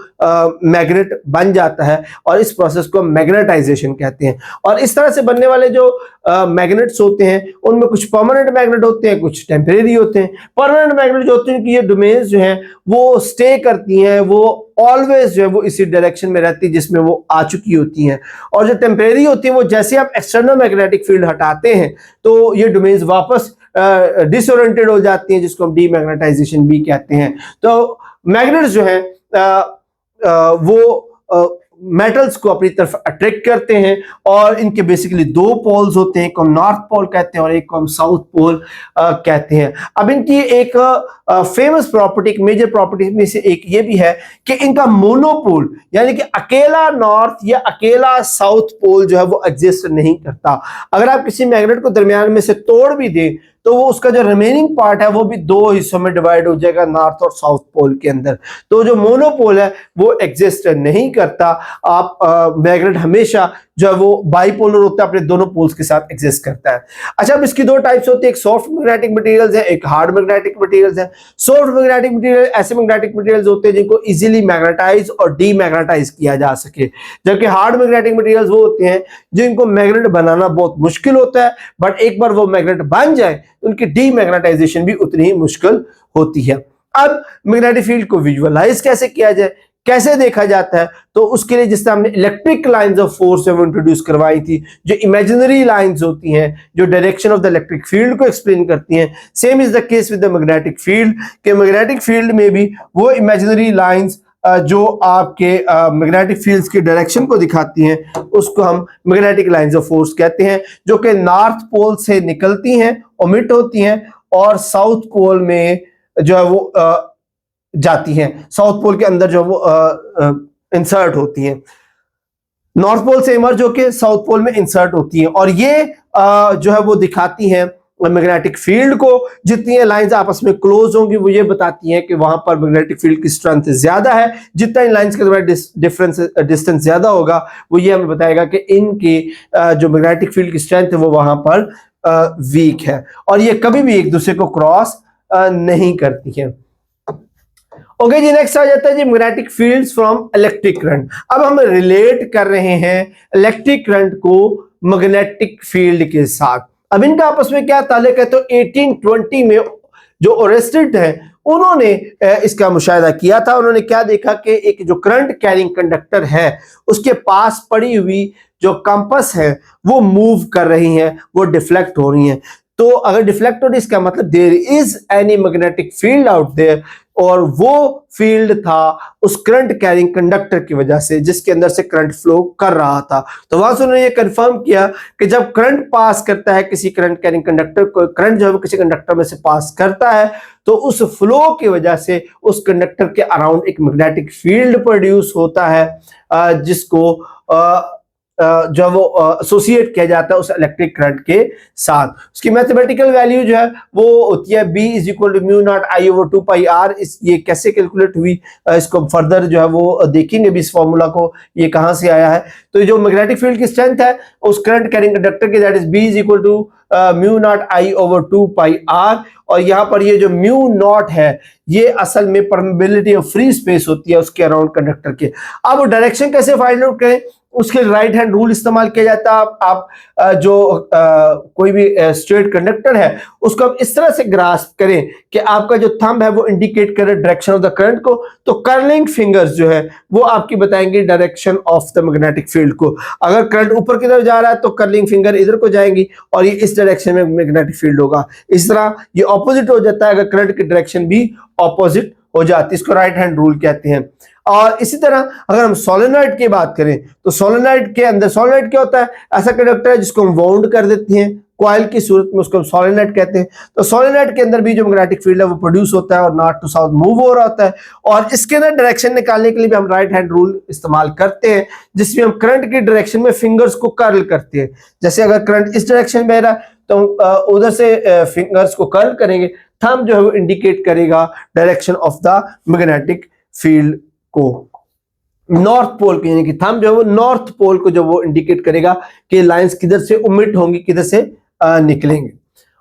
मैग्नेट बन जाता है, और इस प्रोसेस को मैग्नेटाइजेशन कहते हैं। और इस तरह से बनने वाले जो मैग्नेट्स होते हैं उनमें कुछ परमानेंट मैग्नेट होते हैं, कुछ टेम्परेरी होते हैं। परमानेंट मैग्नेट जो होते हैं कि ये डोमेन्स जो हैं वो स्टे करती हैं, वो ऑलवेज जो है वो इसी डायरेक्शन में रहती है जिसमें वो आ चुकी होती हैं। और जो टेम्परेरी होती है वो जैसे आप एक्सटर्नल मैग्नेटिक फील्ड हटाते हैं तो ये डोमेन्स वापस डिसओरिएंटेड हो जाती हैं, जिसको हम डीमैग्नेटाइजेशन भी कहते हैं। तो मैग्नेट्स जो है वो मेटल्स को अपनी तरफ अट्रैक्ट करते हैं, और इनके बेसिकली दो पोल्स होते हैं, एक को हम नॉर्थ पोल कहते हैं और एक को हम साउथ पोल कहते हैं। अब इनकी एक फेमस प्रॉपर्टी, एक मेजर प्रॉपर्टी में से एक ये भी है कि इनका मोनोपोल, यानी कि अकेला नॉर्थ या अकेला साउथ पोल जो है वो एग्जिस्ट नहीं करता। अगर आप किसी मैग्नेट को दरमियान में से तोड़ भी दें तो वो उसका जो रिमेनिंग पार्ट है वो भी दो हिस्सों में डिवाइड हो जाएगा, नॉर्थ और साउथ पोल के अंदर। तो जो मोनोपोल है वो एग्जिस्ट नहीं करता। आप मैग्नेट हमेशा जो है वो बाइपोलर होता है, अपने दोनों पोल्स के साथ एग्जिस्ट करता है। अच्छा, अब इसकी दो टाइप्स होती है, एक सॉफ्ट मैग्नेटिक मटेरियल्स है, एक हार्ड मैग्नेटिक मटेरियल्स है। सॉफ्ट मैग्नेटिक मटेरियल ऐसे मैग्नेटिक मटेरियल्स होते हैं जिनको इजीली मैग्नेटाइज और डीमैग्नेटाइज किया जा सके, जबकि हार्ड मैग्नेटिक मटेरियल्स वो होते हैं जिनको मैग्नेट बनाना बहुत मुश्किल होता है, बट एक बार वो मैग्नेट बन जाए उनकी डीमैग्नेटाइजेशन भी उतनी ही मुश्किल होती है। अब मैग्नेटिक फील्ड को विजुअलाइज कैसे किया जाए, कैसे देखा जाता है, तो उसके लिए जिस तरह हमने इलेक्ट्रिक लाइंस ऑफ फोर्स वो इंट्रोड्यूस करवाई थी, जो इमेजिनरी लाइंस होती हैं जो direction of the electric field को एक्सप्लेन करती हैं, same is the case with the magnetic field, के मैग्नेटिक फील्ड में भी वो इमेजिनरी लाइंस जो आपके मैग्नेटिक फील्ड्स की डायरेक्शन को दिखाती हैं उसको हम मैग्नेटिक लाइंस ऑफ फोर्स कहते हैं, जो कि नॉर्थ पोल से निकलती हैं, ओमिट होती हैं और साउथ पोल में जो है वो जाती हैं, साउथ पोल के अंदर जो वो इंसर्ट होती हैं, नॉर्थ पोल से इमर्ज होकर साउथ पोल में इंसर्ट होती हैं। और ये जो है वो दिखाती हैं मैग्नेटिक फील्ड को। जितनी लाइंस आपस में क्लोज होंगी वो ये बताती हैं कि वहां पर मैग्नेटिक फील्ड की स्ट्रेंथ ज्यादा है। जितना इन लाइंस के दरमियान डिस्टेंस ज्यादा होगा वो ये हमें बताएगा कि इनकी जो मैग्नेटिक फील्ड की स्ट्रेंथ है वो वहां पर वीक है, और ये कभी भी एक दूसरे को क्रॉस नहीं करती है। ओके जी, नेक्स्ट आ जाता है जी magnetic fields from electric current. अब हम रिलेट कर रहे हैं इलेक्ट्रिक करंट को मैग्नेटिक फील्ड के साथ। अब इनका आपस में क्या ताल्लुक है, तो 1820 में जो ओरेस्टेड है उन्होंने इसका मुशाहिदा किया था। उन्होंने क्या देखा कि एक जो करंट कैरिंग कंडक्टर है उसके पास पड़ी हुई जो कंपास है वो मूव कर रही हैं, वो डिफ्लेक्ट हो रही हैं। तो अगर डिफ्लेक्ट हो रही इसका मतलब there is any magnetic field out there, और वो फील्ड था उस करंट कैरिंग कंडक्टर की वजह से जिसके अंदर से करंट फ्लो कर रहा था। तो वहां से उन्होंने ये कंफर्म किया कि जब करंट पास करता है किसी करंट कैरिंग कंडक्टर को, करंट जो है वो किसी कंडक्टर में से पास करता है तो उस फ्लो की वजह से उस कंडक्टर के अराउंड एक मैग्नेटिक फील्ड प्रोड्यूस होता है जिसको जो वो एसोसिएट किया जाता है उस इलेक्ट्रिक करंट के साथ। उसकी मैथमेटिकल वैल्यू जो है वो होती है B = μ0I/2πr। ये कैसे कैलकुलेट हुई इसको फर्दर जो है वो देखेंगे भी, इस फॉर्मूला को ये कहां से आया है। तो जो मैग्नेटिक फील्ड की स्ट्रेंथ है उस करंट कैरिंग कंडक्टर की, दैट इज B = μ0I/2πr। और यहाँ पर ये जो μ0 है ये असल में परमेबिलिटी ऑफ फ्री स्पेस होती है उसके अराउंड कंडक्टर के। अब डायरेक्शन कैसे फाइंड आउट करें, उसके राइट हैंड रूल इस्तेमाल किया जाता है। आप जो कोई भी स्ट्रेट कंडक्टर है उसको आप इस तरह से ग्रास्प करें कि आपका जो थंब है वो इंडिकेट करे डायरेक्शन ऑफ द करंट को, तो कर्लिंग फिंगर्स जो है वो आपकी बताएंगे direction of the magnetic field को। अगर करंट ऊपर की तरफ जा रहा है तो कर्लिंग फिंगर इधर को जाएंगी और ये इस डायरेक्शन में मैग्नेटिक फील्ड होगा। इस तरह ये ऑपोजिट हो जाता है अगर करंट की डायरेक्शन भी ऑपोजिट हो जाती है, इसको राइट हैंड रूल कहते हैं। और इसी तरह अगर हम सोलेनॉइड की बात करें तो सोलेनॉइड के अंदर, सोलेनॉइड क्या होता है, ऐसा कंडक्टर है जिसको हम वाउंड कर देते हैं कॉइल की सूरत में, उसको हम सोलेनॉइड कहते हैं। तो सोलेनॉइड के अंदर भी जो मैग्नेटिक फील्ड है वो प्रोड्यूस होता है और नॉर्थ टू साउथ मूव हो रहा होता है। और इसके अंदर डायरेक्शन निकालने के लिए भी हम राइट हैंड रूल इस्तेमाल करते हैं, जिसमें हम करंट की डायरेक्शन में फिंगर्स को कर्ल करते हैं। जैसे अगर करंट इस डायरेक्शन में रहा तो उधर से फिंगर्स को कर्ल करेंगे, थंब जो है वो इंडिकेट करेगा direction of the magnetic field को, नॉर्थ पोल को, यानी कि थंब जो है वो नॉर्थ पोल को जो वो इंडिकेट करेगा कि लाइंस किधर से उमिट होंगी, किधर से निकलेंगे।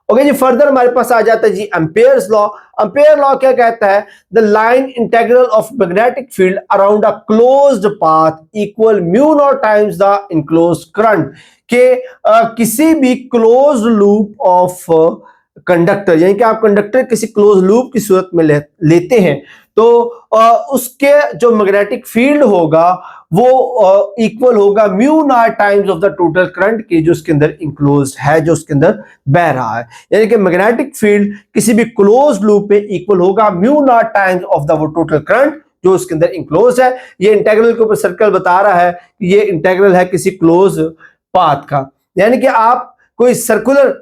ओके जी, फर्दर हमारे पास आ जाता है जी एम्पेयर्स लॉ। एम्पेयर लॉ क्या कहता है, the line integral of magnetic field around a closed path equal mu naught times the enclosed current, के किसी भी क्लोज्ड लूप ऑफ कंडक्टर, यानी कि आप कंडक्टर किसी क्लोज लूप की सूरत में लेते हैं तो उसके जो मैग्नेटिक फील्ड होगा वो इक्वल होगा mu naught times of the total current के जो उसके अंदर इंक्लोज्ड है, जो उसके अंदर बह रहा है। यानी कि मैग्नेटिक फील्ड किसी भी क्लोज लूप पे इक्वल होगा mu naught times of the वो टोटल करंट जो उसके अंदर इंक्लोज है। ये इंटीग्रल के ऊपर सर्कल बता रहा है कि ये इंटीग्रल है किसी क्लोज पाथ का, यानी कि आप कोई सर्कुलर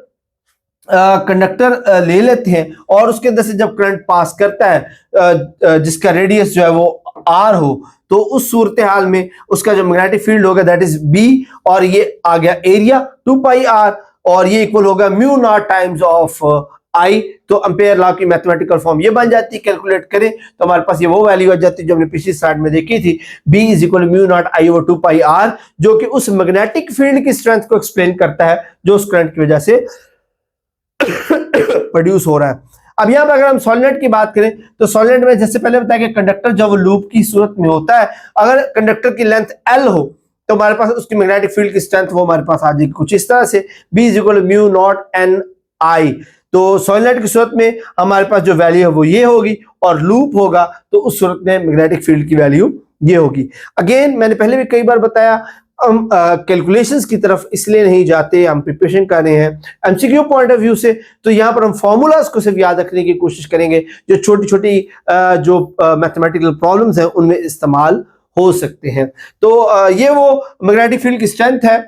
कंडक्टर ले लेते हैं और उसके अंदर से जब करंट पास करता है जिसका रेडियस जो है वो आर हो, तो उस सूरत हाल में उसका जो मैग्नेटिक फील्ड होगा दैट इज बी, और ये आ गया एरिया 2 पाई आर, और ये इक्वल होगा म्यू नॉट टाइम्स ऑफ आई। तो एम्पेयर लॉ की मैथमेटिकल फॉर्म ये बन जाती है, कैलकुलेट करें तो हमारे पास ये वो वैल्यू आ जाती है जो हमने पिछली स्लाइड में देखी थी, B is equal mu mu आई ओवर 2 पाई आर, जो कि उस मैग्नेटिक फील्ड की स्ट्रेंथ को एक्सप्लेन करता है जो उस करंट की वजह से प्रोड्यूस हो रहा है। अब यहां पर अगर हम सॉलिनॉइड की बात करें तो सॉलिनॉइड में जैसे पहले बताया कि कंडक्टर जब लूप की सूरत में होता है, अगर कंडक्टर की लेंथ एल हो तो हमारे पास उसकी मैग्नेटिक फील्ड की स्ट्रेंथ वो हमारे पास आ जाएगी कुछ इस तरह से, B is equal mu naught N I. तो सॉलिनॉइड की सूरत में हमारे पास जो वैल्यू है वो ये होगी, और लूप होगा तो उस सूरत में मैग्नेटिक फील्ड की वैल्यू ये होगी। अगेन मैंने पहले भी कई बार बताया, हम कैलकुलेशंस की तरफ इसलिए नहीं जाते, हम प्रिपरेशन कर रहे हैं एमसीक्यू पॉइंट ऑफ व्यू से, तो यहाँ पर हम फॉर्मूलाज को सिर्फ याद रखने की कोशिश करेंगे जो छोटी छोटी जो मैथमेटिकल प्रॉब्लम्स हैं उनमें इस्तेमाल हो सकते हैं। तो ये वो मैग्नेटिक फील्ड की स्ट्रेंथ है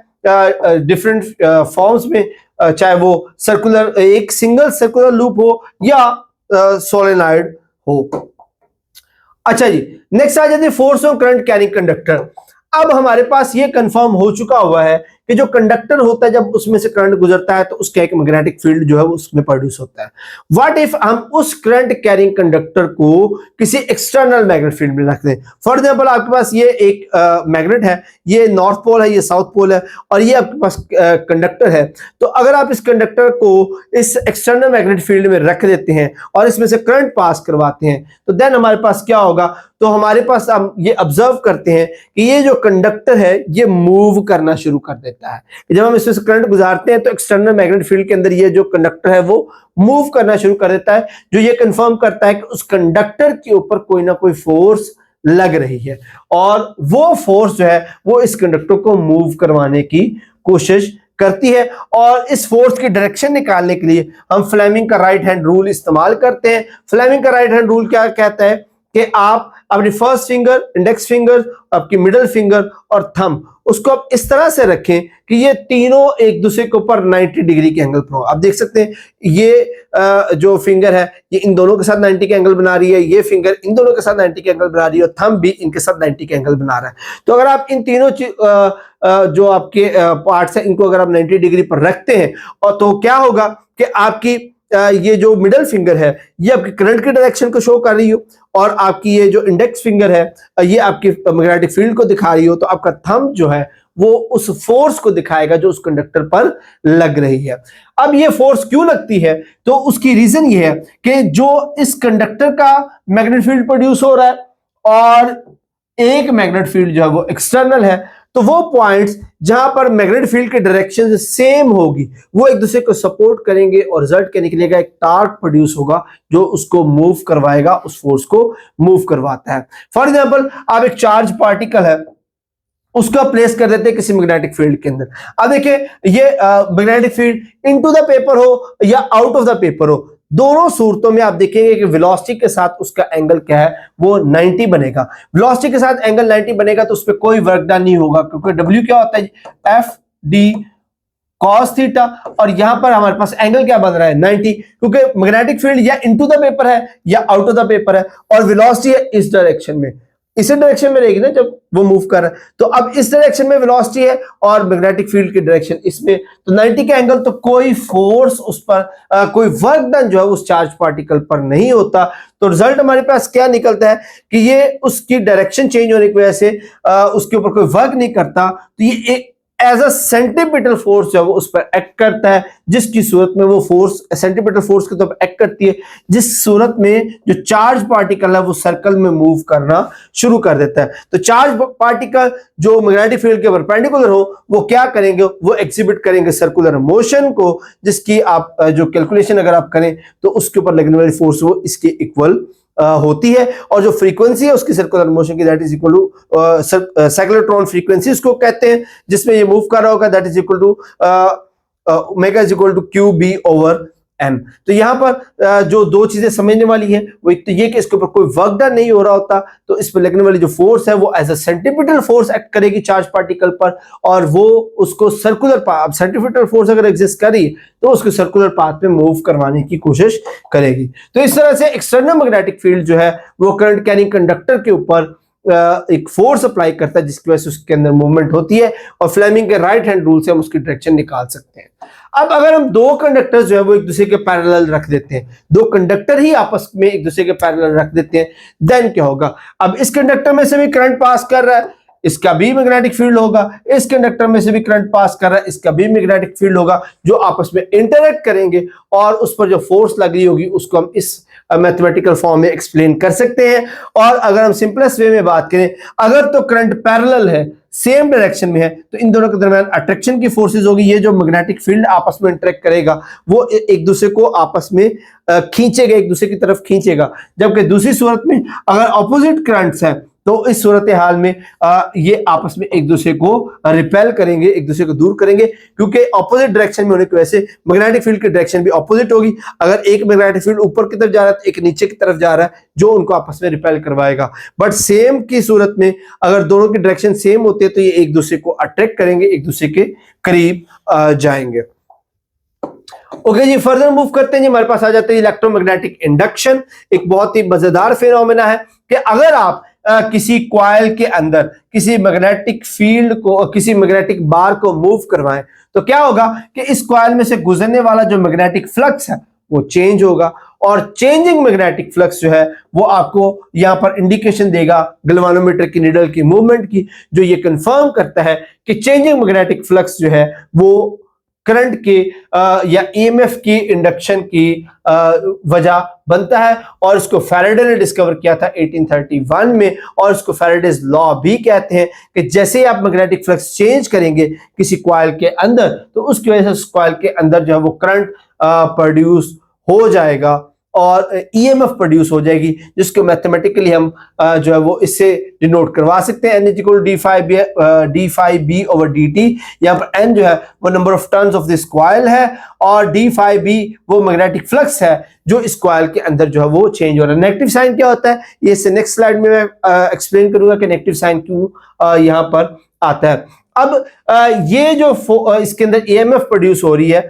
डिफरेंट फॉर्म्स में, चाहे वो सर्कुलर एक सिंगल सर्कुलर लूप हो या सोलेनॉइड हो। अच्छा जी, नेक्स्ट आ जाते हैं force of current carrying conductor. अब हमारे पास ये कंफर्म हो चुका हुआ है कि जो कंडक्टर होता है जब उसमें से करंट गुजरता है तो उसका एक मैग्नेटिक फील्ड जो है वो उसमें प्रोड्यूस होता है। व्हाट इफ हम उस करंट कैरिंग कंडक्टर को किसी एक्सटर्नल मैग्नेट फील्ड में रख दें। फॉर एग्जांपल आपके पास ये एक मैग्नेट है, ये नॉर्थ पोल है, ये साउथ पोल है, और ये आपके पास कंडक्टर है। तो अगर आप इस कंडक्टर को इस एक्सटर्नल मैग्नेट फील्ड में रख देते हैं और इसमें से करंट पास करवाते हैं तो देन हमारे पास क्या होगा, तो हमारे पास हम ये ऑब्जर्व करते हैं कि ये जो कंडक्टर है ये मूव करना शुरू कर देता है। जब हम इसमें से करंट गुजारते हैं तो एक्सटर्नल मैग्नेट फील्ड के अंदर ये जो कंडक्टर है वो मूव करना शुरू कर देता है, जो ये कंफर्म करता है कि उस कंडक्टर के ऊपर कोई ना कोई फोर्स लग रही है, और वो फोर्स जो है वो इस कंडक्टर को मूव करवाने की कोशिश करती है। और इस फोर्स की डायरेक्शन निकालने के लिए हम फ्लेमिंग का राइट हैंड रूल इस्तेमाल करते हैं। फ्लेमिंग का राइट हैंड रूल क्या कहता है कि आप अपनी फर्स्ट फिंगर, इंडेक्स फिंगर, आपकी मिडिल फिंगर और थंब उसको आप इस तरह से रखें कि ये तीनों एक दूसरे के ऊपर 90 डिग्री के एंगल पर हो। आप देख सकते हैं ये जो फिंगर है ये इन दोनों के साथ 90 के एंगल बना रही है, ये फिंगर इन दोनों के साथ 90 के एंगल बना रही है, और थंब भी इनके साथ 90 के एंगल बना रहा है। तो अगर आप इन तीनों जो आपके पार्ट्स हैं इनको अगर आप 90 डिग्री पर रखते हैं और तो क्या होगा कि आपकी ये जो मिडल फिंगर है ये आपकी करंट की डायरेक्शन को शो कर रही हो, और आपकी ये जो इंडेक्स फिंगर है ये आपकी मैग्नेटिक फील्ड को दिखा रही हो, तो आपका थंब जो है वो उस फोर्स को दिखाएगा जो उस कंडक्टर पर लग रही है। अब ये फोर्स क्यों लगती है, तो उसकी रीजन ये है कि जो इस कंडक्टर का मैग्नेटिक फील्ड प्रोड्यूस हो रहा है और एक मैग्नेट फील्ड जो है वो एक्सटर्नल है, तो वो पॉइंट्स जहां पर मैग्नेटिक फील्ड की डायरेक्शन सेम होगी वो एक दूसरे को सपोर्ट करेंगे और रिजल्ट क्या निकलेगा, एक टार्क प्रोड्यूस होगा जो उसको मूव करवाएगा, उस फोर्स को मूव करवाता है। फॉर एग्जांपल आप एक चार्ज पार्टिकल है उसको प्लेस कर देते हैं किसी मैग्नेटिक फील्ड के अंदर। अब देखिए ये magnetic field into the paper हो या आउट ऑफ द पेपर हो, दोनों सूरतों में आप देखेंगे कि वेलोसिटी के साथ उसका एंगल क्या है, वो 90 बनेगा। वेलोसिटी के साथ एंगल 90 बनेगा तो उस पर कोई वर्क डन नहीं होगा, क्योंकि W क्या होता है, एफ डी कॉस थीटा, और यहां पर हमारे पास एंगल क्या बन रहा है, 90, क्योंकि मैग्नेटिक फील्ड या इनटू द पेपर है या आउट ऑफ द पेपर है, और वेलोसिटी है इस डायरेक्शन में, इसी डायरेक्शन में रहेगी ना जब वो मूव कर रहा है। तो अब इस डायरेक्शन में वेलोसिटी है और मैग्नेटिक फील्ड की डायरेक्शन इसमें, तो 90 का एंगल, तो कोई फोर्स उस पर कोई वर्क डन जो है उस चार्ज पार्टिकल पर नहीं होता। तो रिजल्ट हमारे पास क्या निकलता है कि ये उसकी डायरेक्शन चेंज होने की वजह से उसके ऊपर कोई वर्क नहीं करता, तो ये एक एज अ सेंटीपिटल फोर्स जो है वो उस पर एक्ट करता है, जिसकी सूरत में वो फोर्स सेंटीपिटल फोर्स के तौर पर एक्ट करती है, जिस सूरत में जो चार्ज पार्टिकल है वो सर्कल में मूव करना शुरू कर देता है। तो चार्ज पार्टिकल जो मैग्नेटिक फील्ड के परपेंडिकुलर हो वो क्या करेंगे, वो एग्जिबिट करेंगे सर्कुलर मोशन को, जिसकी आप जो कैलकुलेशन अगर आप करें तो उसके ऊपर लगने वाली फोर्स वो इसके इक्वल होती है, और जो फ्रीक्वेंसी है उसकी सर्कुलर मोशन की that is equal to cyclotron frequency उसको कहते हैं, जिसमें ये मूव कर रहा होगा, that is equal to omega is equal to Q B over M. तो यहां पर जो दो चीजें समझने वाली है वो एक तो ये कि इसके ऊपर कोई वर्क डन नहीं हो रहा होता, तो इस पर लगने वाली जो फोर्स है वो as a centripetal force act करेगी चार्ज पार्टिकल पर, और वो उसको सर्कुलर पाथ, सेंटीपिटल फोर्स अगर एग्जिस्ट करी तो उसको सर्कुलर पाथ में मूव करवाने की कोशिश करेगी। तो इस तरह से एक्सटर्नल मैग्नेटिक फील्ड जो है वो करंट कैरिंग कंडक्टर के ऊपर एक फोर्स अप्लाई करता है, जिसकी वजह से उसके अंदर मूवमेंट होती है, और फ्लेमिंग के राइट हैंड रूल से हम उसकी डायरेक्शन निकाल सकते हैं। अब अगर हम दो कंडक्टर्स जो है वो एक दूसरे के पैरेलल रख देते हैं, दो कंडक्टर ही आपस में एक दूसरे के पैरेलल रख देते हैं, देन क्या होगा, अब इस कंडक्टर में से भी करंट पास कर रहा है, इसका भी मैग्नेटिक फील्ड होगा, इस कंडक्टर में से भी करंट पास कर रहा है, इसका भी मैग्नेटिक फील्ड होगा, जो आपस में इंटरैक्ट करेंगे, और उस पर जो फोर्स लग रही होगी उसको हम इस मैथमेटिकल फॉर्म में एक्सप्लेन कर सकते हैं। और अगर हम सिंपलेस्ट वे में बात करें, अगर तो करंट पैरेलल है, सेम डायरेक्शन में है, तो इन दोनों के दरमियान अट्रैक्शन की फोर्सेस होगी, ये जो मैग्नेटिक फील्ड आपस में इंटरेक्ट करेगा वो एक दूसरे को आपस में खींचेगा, एक दूसरे की तरफ खींचेगा। जबकि दूसरी सूरत में अगर ऑपोजिट करंट्स हैं तो इस सूरत हाल में ये आपस में एक दूसरे को रिपेल करेंगे, एक दूसरे को दूर करेंगे, क्योंकि ऑपोजिट डायरेक्शन में होने की वजह से मैग्नेटिक फील्ड की डायरेक्शन भी ऑपोजिट होगी। अगर एक मैग्नेटिक फील्ड ऊपर की तरफ जा रहा है तो एक नीचे की तरफ जा रहा है, जो उनको आपस में रिपेल करवाएगा। बट सेम की सूरत में अगर दोनों की डायरेक्शन सेम होती है तो ये एक दूसरे को अट्रैक्ट करेंगे, एक दूसरे के करीब जाएंगे। ओके जी, फर्दर मूव करते हैं जी, हमारे पास आ जाते हैं इलेक्ट्रोमैग्नेटिक इंडक्शन। एक बहुत ही मजेदार फिनोमेना है कि अगर आप किसी कॉइल के अंदर किसी मैग्नेटिक फील्ड को, किसी मैग्नेटिक बार को मूव करवाएं, तो क्या होगा कि इस कॉइल में से गुजरने वाला जो मैग्नेटिक फ्लक्स है वो चेंज होगा, और चेंजिंग मैग्नेटिक फ्लक्स जो है वो आपको यहां पर इंडिकेशन देगा गैल्वानोमीटर की नीडल की मूवमेंट की, जो ये कंफर्म करता है कि चेंजिंग मैग्नेटिक फ्लक्स जो है वो करंट के या ईएमएफ की इंडक्शन की वजह बनता है। और इसको फैराडे ने डिस्कवर किया था 1831 में, और इसको फैराडेज लॉ भी कहते हैं कि जैसे ही आप मैग्नेटिक फ्लक्स चेंज करेंगे किसी कॉइल के अंदर, तो उसकी वजह से उस कॉइल के अंदर जो है वो करंट प्रोड्यूस हो जाएगा और ईएमएफ प्रोड्यूस हो जाएगी, जिसको मैथमेटिकली हम जो है वो इससे डिनोट करवा सकते हैं, n equal D phi B over D T. यहाँ पर n जो है वो number of turns of this coil है, और डी फाई बी वो मैग्नेटिक फ्लक्स है जो इस कॉइल के अंदर जो है वो चेंज हो रहा है। नेगेटिव साइन क्या होता है, ये इससे नेक्स्ट स्लाइड में मैं एक्सप्लेन करूंगा कि नेगेटिव साइन क्यों यहाँ पर आता है। अब ये जो इसके अंदर ईएमएफ प्रोड्यूस हो रही है,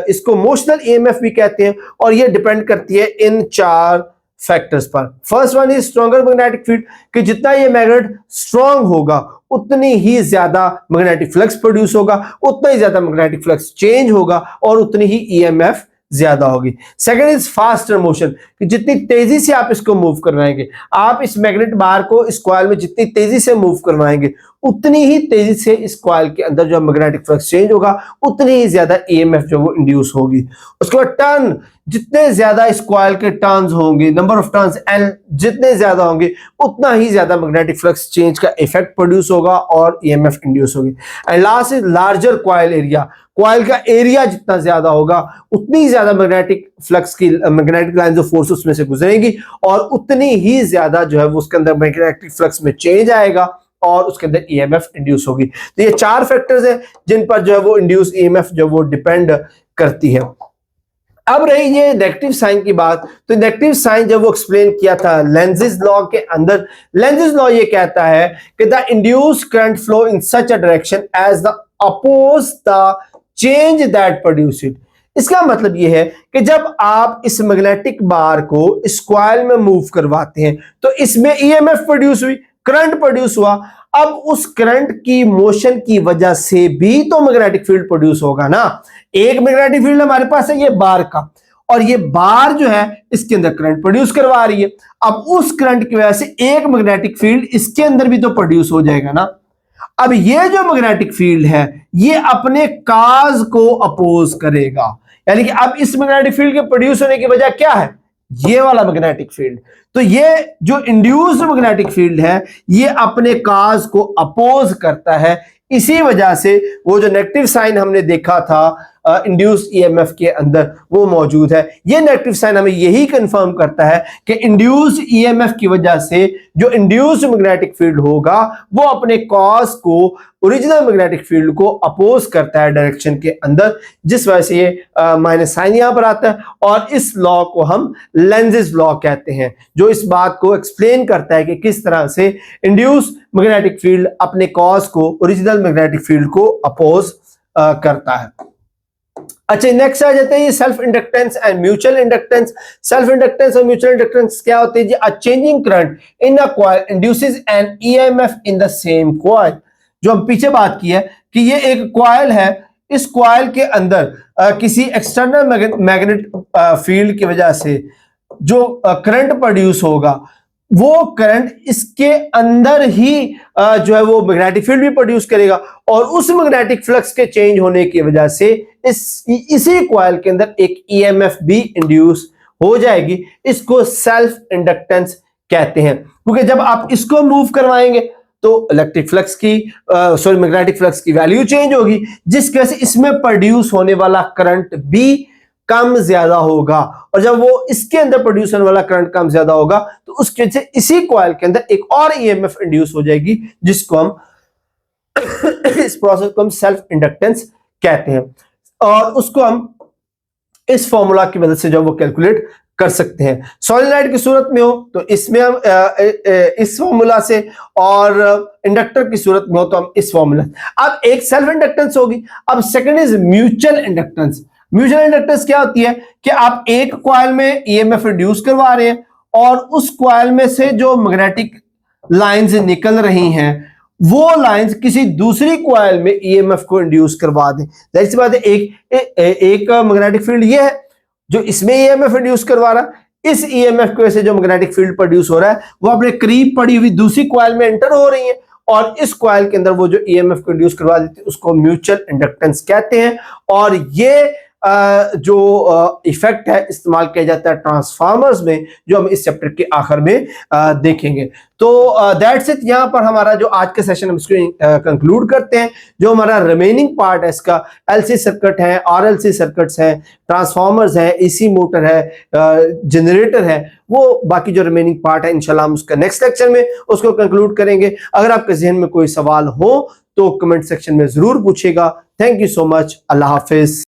इसको मोशनल ईएमएफ भी कहते हैं, और ये डिपेंड करती है इन चार फैक्टर्स पर। First one is stronger magnetic field, कि जितना ये मैग्नेट स्ट्रॉन्ग होगा उतनी ही ज्यादा मैग्नेटिक फ्लक्स प्रोड्यूस होगा, उतना ही ज्यादा मैग्नेटिक फ्लक्स चेंज होगा, और उतनी ही ईएमएफ ज्यादा होगी। सेकंड इज फास्टर मोशन, कि जितनी तेजी से आप इसको मूव करवाएंगे, आप इस मैग्नेट बार को इस कॉइल में जितनी तेजी से मूव करवाएंगे उतनी ही तेजी से इस कॉइल के अंदर जो मैग्नेटिक फ्लक्स चेंज होगा, उतनी ही ज्यादा ईएमएफ जो वो इंड्यूस होगी। उसके बाद टर्न, जितने ज्यादा इस कॉइल के टर्न्स होंगे, नंबर ऑफ टर्न्स एन जितने ज्यादा होंगे उतना ही ज्यादा मैग्नेटिक फ्लक्स चेंज का इफेक्ट प्रोड्यूस होगा और ईएमएफ इंड्यूस होगी। And last is larger coil area, coil का एरिया जितना ज्यादा होगा उतनी ज्यादा मैग्नेटिक फ्लक्स की मैग्नेटिक लाइंस ऑफ फोर्स उसमें से गुजरेंगी, और उतनी ही ज्यादा जो है वो उसके अंदर मैग्नेटिक फ्लक्स में चेंज आएगा और उसके अंदर ईएमएफ इंड्यूस होगी। तो ये चार फैक्टर्स हैं जिन पर जो है वो इंड्यूस ईएमएफ जो वो डिपेंड करती है। अब रही ये नेगेटिव साइन की बात, तो नेगेटिव साइन जब वो एक्सप्लेन किया था लेंजेस लॉ के अंदर, लेंजेस लॉ ये कहता है कि the induced current flow in such a direction as the oppose the change that produce it. इसका मतलब ये है कि जब आप इस मैग्नेटिक बार को इस कॉइल में मूव करवाते हैं तो इसमें ईएमएफ प्रोड्यूस हुई, करंट प्रोड्यूस हुआ। अब उस करंट की मोशन की वजह से भी तो मैग्नेटिक फील्ड प्रोड्यूस होगा ना। एक मैग्नेटिक फील्ड हमारे पास है ये बार का, और ये बार जो है इसके अंदर करंट प्रोड्यूस करवा रही है। अब उस करंट की वजह से एक मैग्नेटिक फील्ड इसके अंदर भी तो प्रोड्यूस हो जाएगा ना। अब ये जो मैग्नेटिक फील्ड है ये अपने काज को अपोज करेगा, यानी कि अब इस मैग्नेटिक फील्ड के प्रोड्यूस होने की वजह क्या है, ये वाला मैग्नेटिक फील्ड। तो ये जो इंड्यूस्ड मैग्नेटिक फील्ड है ये अपने काज को अपोज करता है। इसी वजह से वो जो नेगेटिव साइन हमने देखा था इंड्यूस्ड ईएमएफ के अंदर वो मौजूद है। ये नेगेटिव साइन हमें यही कंफर्म करता है कि इंड्यूस्ड ईएमएफ की वजह से जो इंड्यूस्ड मैग्नेटिक फील्ड होगा वो अपने कॉज को ओरिजिनल मैग्नेटिक फील्ड को अपोज करता है डायरेक्शन के अंदर, जिस वजह से ये माइनस साइन यहां पर आता है। और इस लॉ को हम लेंजेस लॉ कहते हैं, जो इस बात को एक्सप्लेन करता है कि किस तरह से इंड्यूस्ड मैग्नेटिक फील्ड अपने कॉज को ओरिजिनल मैग्नेटिक फील्ड को अपोज करता है। अच्छा, नेक्स्ट आ जाते हैं ये self inductance and mutual inductance. Self inductance और म्यूचुअल इंडक्टेंस क्या होते हैं जी? A changing current in a coil induces an EMF in the same coil. जो हम पीछे बात की है कि ये एक कॉइल है, इस कॉइल के अंदर किसी एक्सटर्नल मैग्नेट फील्ड की वजह से जो करंट प्रोड्यूस होगा वो करंट इसके अंदर ही जो है वो मैग्नेटिक फील्ड भी प्रोड्यूस करेगा, और उस मैग्नेटिक फ्लक्स के चेंज होने की वजह से इसी कॉइल के अंदर एक ईएमएफ भी इंड्यूस हो जाएगी। इसको सेल्फ इंडक्टेंस कहते हैं, क्योंकि जब आप इसको मूव करवाएंगे तो इलेक्ट्रिक फ्लक्स की मैग्नेटिक फ्लक्स की वैल्यू चेंज होगी, जिसकी वजह से इसमें प्रोड्यूस होने वाला करंट भी कम ज्यादा होगा। और जब वो इसके अंदर प्रोड्यूस होने वाला करंट कम ज्यादा होगा तो उसके वजह से इसी कॉइल के अंदर एक और ईएमएफ इंड्यूस हो जाएगी, जिसको हम इस प्रोसेस को हम सेल्फ इंडक्टेंस कहते हैं। और उसको हम इस फॉर्मूला की मदद से जो वो कैलकुलेट कर सकते हैं। सॉलिनॉइड की सूरत में हो तो इसमें हम इस फॉर्मूला से, और इंडक्टर की सूरत में हो तो हम इस फॉर्मूला। अब एक सेल्फ इंडक्टेंस होगी। अब second is mutual inductance. Mutual inductance क्या होती है कि आप एक कॉइल में ईएमएफ इंड्यूस करवा रहे हैं और उस कॉइल में से जो मैग्नेटिक लाइंस निकल रही हैं वो लाइंस किसी दूसरी कॉइल में ईएमएफ को इंड्यूस करवा दें। जाहिर सी बात है, एक मैग्नेटिक फील्ड ये है जो इसमें ईएमएफ इंड्यूस करवा रहा है। इस ईएमएफ की वजह से जो मैग्नेटिक फील्ड प्रोड्यूस हो रहा है वो अपने करीब पड़ी हुई दूसरी कॉइल में एंटर हो रही है, और इस कॉइल के अंदर वो जो ईएमएफ को इंड्यूस करवा देती है उसको म्यूचुअल इंडक्टेंस कहते हैं। और ये जो इफेक्ट है इस्तेमाल किया जाता है ट्रांसफार्मर्स में, जो हम इस चैप्टर के आखिर में देखेंगे। तो दैट्स इट। यहाँ पर हमारा जो आज का सेशन हम इसको कंक्लूड करते हैं। जो हमारा रिमेनिंग पार्ट है इसका, एलसी सर्किट है, आरएलसी सर्किट्स हैं, ट्रांसफार्मर्स हैं, एसी मोटर है, जनरेटर है, वो बाकी जो रिमेनिंग पार्ट है इंशाल्लाह हम उसका नेक्स्ट लेक्चर में उसको कंक्लूड करेंगे। अगर आपके जहन में कोई सवाल हो तो कमेंट सेक्शन में जरूर पूछेगा। Thank you so much. Allah Hafiz.